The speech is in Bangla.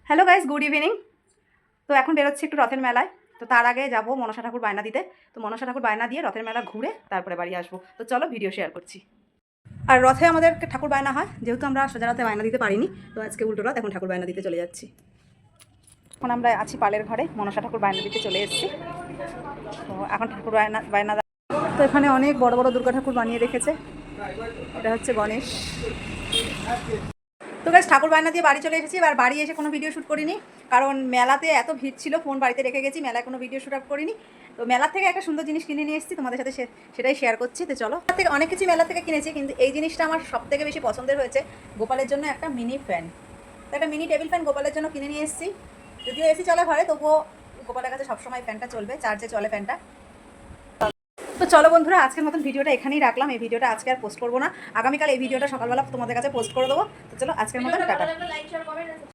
Hello guys, good evening. তো এখন বেরোচ্ছি একটু রথের মেলায়। তো তার আগে যাব মনসা ঠাকুর বায়না দিতে। তো মনসা ঠাকুর বায়না দিয়ে রথের মেলা ঘুরে তারপরে বাড়ি আসবো। তো চলো ভিডিও শেয়ার করছি। আর রথে আমাদের ঠাকুর বায়না হয়, যেহেতু আমরা সোজা রথে বায়না দিতে পারিনি, তো আজকে উল্টো রথ, এখন ঠাকুর বায়না দিতে চলে যাচ্ছি। এখন আমরা আছি পালের ঘরে, মনসা ঠাকুর বায়না দিতে চলে এসেছি। তো এখন ঠাকুর বায়না তো এখানে অনেক বড় বড় দুর্গা ঠাকুর বানিয়ে রেখেছে। এটা হচ্ছে গণেশ। তো গাইস, ঠাকুর বায়না দিয়ে বাড়ি চলে এসেছি। এবার বাড়ি এসে কোনো ভিডিও শ্যুট করিনি, কারণ মেলাতে এত ভিড় ছিল, ফোন বাড়িতে রেখে গেছি, মেলায় কোনো ভিডিও শ্যুট আপ করিনি। তো মেলা থেকে একটা সুন্দর জিনিস কিনে নিয়ে এসেছি, তোমাদের সাথে সেটাই শেয়ার করছি। তো চলো, মেলা থেকে অনেক কিছু মেলা থেকে কিনেছি, কিন্তু এই জিনিসটা আমার সবথেকে বেশি পছন্দের হয়েছে। গোপালের জন্য একটা মিনি ফ্যান, একটা মিনি টেবিল ফ্যান গোপালের জন্য কিনে নিয়ে এসেছি। যদিও এসি চলে ঘরে, তবুও গোপালের কাছে সবসময় ফ্যানটা চলবে, চার্জে চলে ফ্যানটা। তো চলো বন্ধুরা, আজকের মতন ভিডিওটা এখানেই রাখলাম। এই ভিডিওটা আজকে আর পোস্ট করবো না, আগামীকাল এই ভিডিওটা সকালবেলা তোমাদের কাছে পোস্ট করে দেবো। তো চলো, আজকের মতন টাটা।